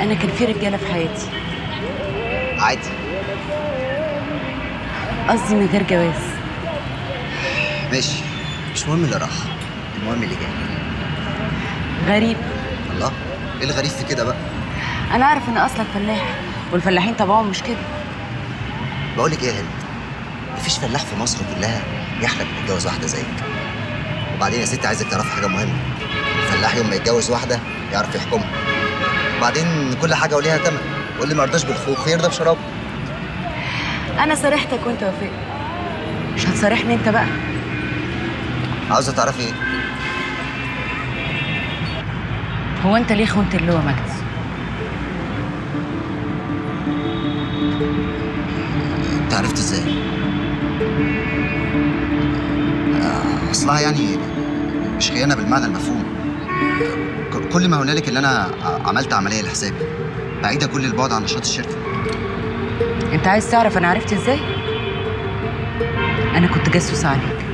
انا كان في رجاله في حياتي، عادي. قصدي من غير جواز. ماشي، مش مهم اللي راح، المهم اللي جاي. غريب. الله، ايه الغريب في كده بقى؟ انا اعرف ان اصلك فلاح، والفلاحين طبعهم مش كده. بقول لك ايه يا هند، مفيش فلاح في مصر كلها يحلم انه يتجوز واحده زيك. وبعدين يا ستي عايزك تعرفي حاجه مهمه، الفلاح يوم ما يتجوز واحده يعرف يحكمها. وبعدين كل حاجه وليها ثمن، واللي ما يرضاش بالخوخ يرضى بشرابه. انا صارحتك وانت وافقت، مش هتصارحني انت بقى؟ عاوزه تعرفي ايه؟ هو انت ليه خنت اللي هو مجدي؟ انت عرفت ازاي؟ اصلها يعني مش خيانه بالمعنى المفهوم. كل ما هنالك ان انا عملت عمليه لحسابي بعيده كل البعد عن نشاط الشركه. انت عايز تعرف انا عرفت ازاي؟ انا كنت جاسوس عليك.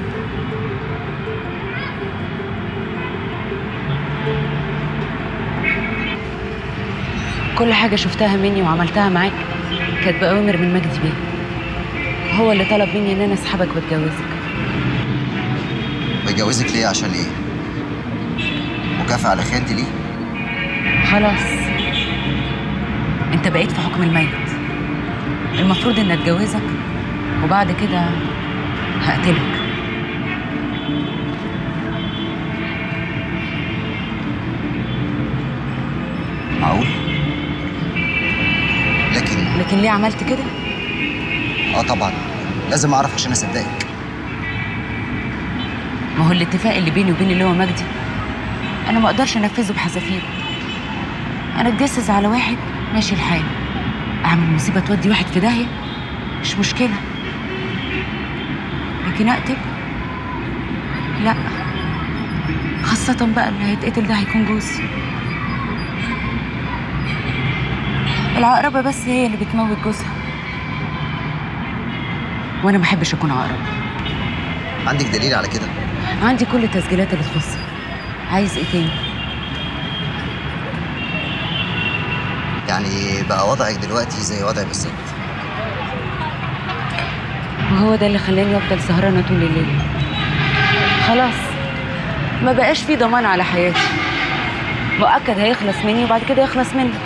كل حاجه شفتها مني وعملتها معاك كانت بأوامر من مجدي بيه. هو اللي طلب مني ان انا اسحبك واتجوزك. بيجوزك ليه؟ عشان ايه؟ مكافأة على خيانتي ليه؟ خلاص، انت بقيت في حكم الميت. المفروض ان اتجوزك وبعد كده هقتلك. معقول؟ لكن ليه عملت كده؟ طبعا لازم اعرف عشان اصدقك. ما هو الاتفاق اللي بيني وبين اللي هو مجدي انا ما اقدرش انفذه بحذافيره. انا اتجسس على واحد ماشي الحال، اعمل مصيبه تودي واحد في داهيه مش مشكله، لكن اقتل لا، خاصه بقى اللي هيتقتل ده هيكون جوزي. العقربه بس هي اللي بتموت جوزها، وانا ما بحبش اكون عقربه. عندك دليل على كده؟ عندي كل التسجيلات اللي تخصك. عايز ايه تاني؟ يعني بقى وضعك دلوقتي زي وضعي بالظبط. وهو ده اللي خلاني افضل سهرانه طول الليل. خلاص ما بقاش في ضمان على حياتي، مؤكد هيخلص مني وبعد كده يخلص منك.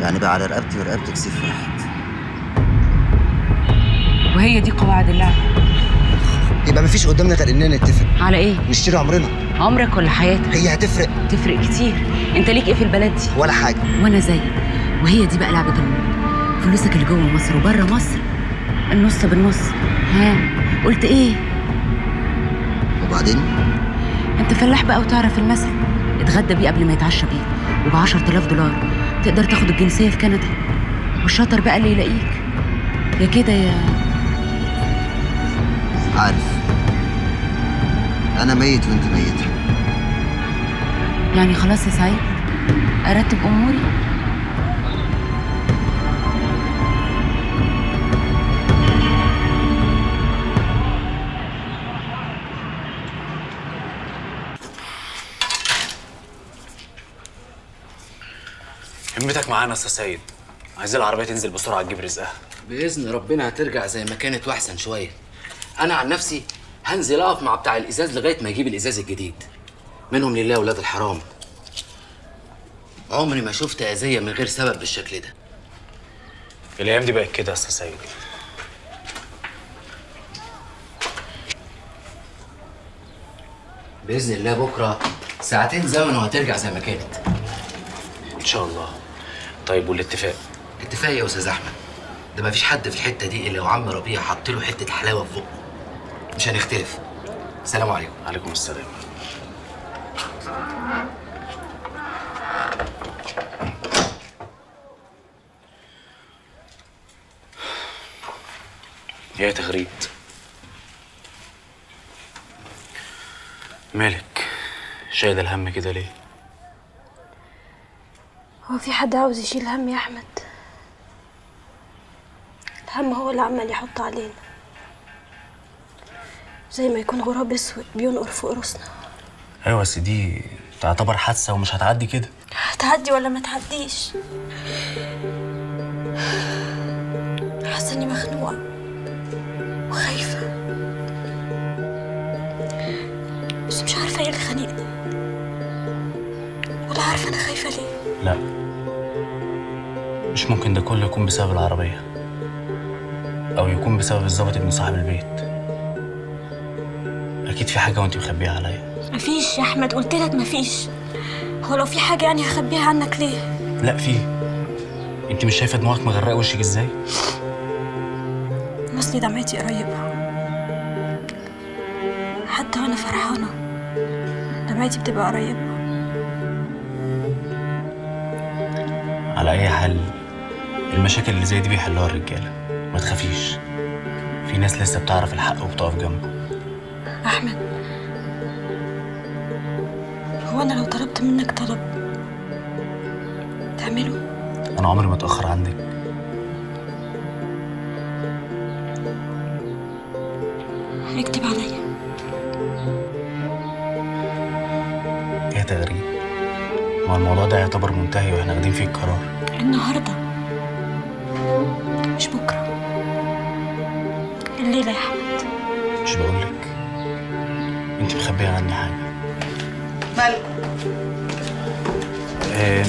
يعني بقى على رقبتي ورقبتك سيف واحد. وهي دي قواعد اللعب. يبقى مفيش قدامنا غير اننا نتفق. على ايه؟ نشتري عمرنا. عمرك ولا حياتك؟ هي هتفرق؟ تفرق كتير. انت ليك ايه في البلد دي؟ ولا حاجه. وانا زيك. وهي دي بقى لعبه الموت. فلوسك اللي جوه مصر وبره مصر النص بالنص. ها قلت ايه؟ وبعدين؟ انت فلاح بقى وتعرف المثل، اتغدى بيه قبل ما يتعشى بيه، وب10,000 دولار تقدر تاخد الجنسيه في كندا. والشاطر بقى اللي يلاقيك، يا كده يا عارف، انا ميت وانت ميته. يعني خلاص يا سعيد ارتب اموري. همتك معانا يا استاذ سيد، عايزين العربيه تنزل بسرعه تجيب رزقها. باذن ربنا هترجع زي ما كانت واحسن شويه. انا عن نفسي هنزل اقف مع بتاع الازاز لغايه ما يجيب الازاز الجديد. منهم لله ولاد الحرام، عمري ما شفت اذيه من غير سبب بالشكل ده. الايام دي بقت كده يا استاذ سيد. باذن الله بكره ساعتين زمن وهترجع زي ما كانت ان شاء الله. طيب والاتفاق؟ اتفاق يا استاذ احمد، ده مفيش حد في الحته دي الا وعم ربيع حط له حته حلاوه في بقه. مش هنختلف. السلام عليكم. عليكم السلام. يا تغريد، مالك شايله الهم كده ليه؟ هو في حد عاوز يشيل هم يا احمد؟ الهم هو اللي عمال يحط علينا، زي ما يكون غراب اسود بينقر فوق راسنا. ايوه بس دي تعتبر حادثه ومش هتعدي كده. هتعدي ولا ما تعديش؟ حاسه اني مخنوقه وخايفه، بس مش عارفه ايه اللي خانقني، ولا عارفه انا خايفه ليه. لا، مش ممكن ده كله يكون بسبب العربية أو يكون بسبب الظابط ابن صاحب البيت. أكيد في حاجة وأنت مخبيها عليا. مفيش يا احمد، قلت لك مفيش. هو لو في حاجه يعني هخبيها عنك ليه؟ لا في. أنت مش شايفة دموعك مغرقة وشك إزاي؟ اصلي دمعتي قريبه، حتى وانا فرحانه دمعتي بتبقى قريبه. على أي حال، المشاكل اللي زي دي بيحلوها الرجالة، ما تخافيش. في ناس لسه بتعرف الحق وبتقف جنبه. احمد، هو انا لو طلبت منك طلب تعمله؟ أنا عمري ما أتأخر عنك. اكتب عليا. إيه تغريب؟ ما الموضوع ده يعتبر منتهي وإحنا واخدين فيه القرار. النهارده مش بكره، الليله يا احمد. مش بقولك أنت مخبية عني حاجة؟ مالك؟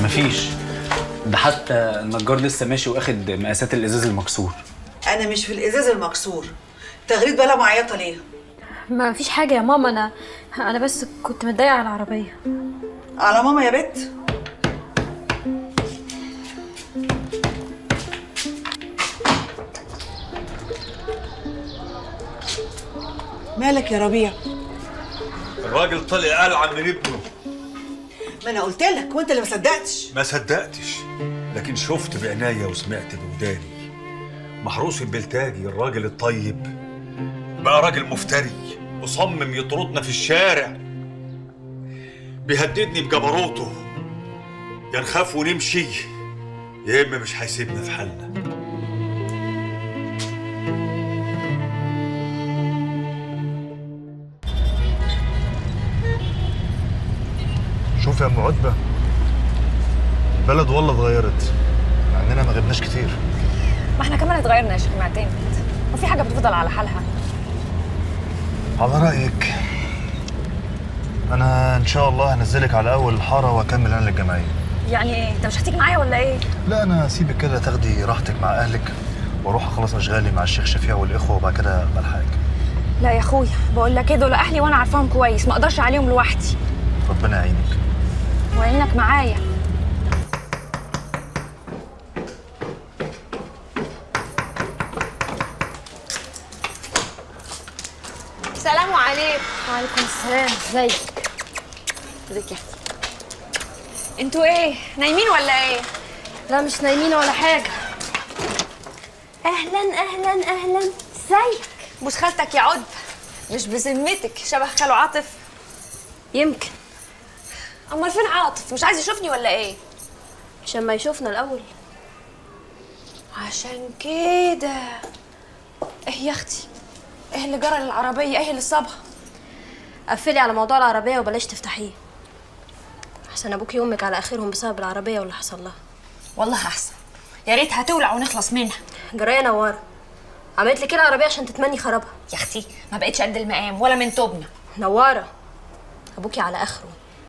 مفيش. ده حتى النجار لسه ماشي واخد مقاسات الإزاز المكسور. انا مش في الازاز المكسور. تغريد بلا معيطه ليه؟ ما فيش حاجه يا ماما، انا بس كنت متضايقه على العربيه. على ماما يا بت. مالك يا ربيع؟ الراجل طلع ألعن من ابنه. ما انا قلت لك وانت اللي ما صدقتش. ما صدقتش، لكن شفت بعناية وسمعت بوداني. محروس البلتاجي الراجل الطيب بقى راجل مفتري، مصمم يطردنا في الشارع، بيهددني بجبروته. يا نخاف ونمشي يا اما مش هيسيبنا في حالنا. شوف يا ام عتبه، البلد والله اتغيرت، مع اننا ما غبناش كتير. ما احنا كمان اتغيرنا يا شيخ معتمد، وفي حاجه بتفضل على حالها. على رايك انا ان شاء الله هنزلك على اول الحاره واكمل انا للجمعيه. يعني ايه؟ انت مش هتيجي معايا ولا ايه؟ لا انا هسيبك كده تاخدي راحتك مع اهلك، واروح اخلص اشغالي مع الشيخ شفيع والاخوه، وبعد كده بلحقك. لا يا اخويا، بقول لك ايه، دول اهلي وانا عارفاهم كويس، ما اقدرش عليهم لوحدي. ربنا يعينك. وعينك معايا. السلام عليكم. وعليكم السلام، ازيك؟ ازيك يا اختي؟ انتوا ايه، نايمين ولا ايه؟ لا مش نايمين ولا حاجه. اهلا اهلا اهلا، ازيك؟ بوس خالتك يا عدب، مش بذمتك شبه خاله عاطف؟ يمكن. امال فين عاطف؟ مش عايز يشوفني ولا ايه؟ عشان ما يشوفنا الاول. عشان كده. ايه يا اختي؟ ايه اللي جرى للعربيه؟ ايه اللي صابها؟ قفلي على موضوع العربيه وبلاش تفتحيه، احسن ابوكي وامك على اخرهم بسبب العربيه واللي حصل لها. والله احسن، يا ريت هتولع ونخلص منها. جرايه نواره عملت لي كده العربيه عشان تتمني خرابها. يا اختي ما بقتش قد المقام ولا من توبنا. نواره ابوكي على اخره.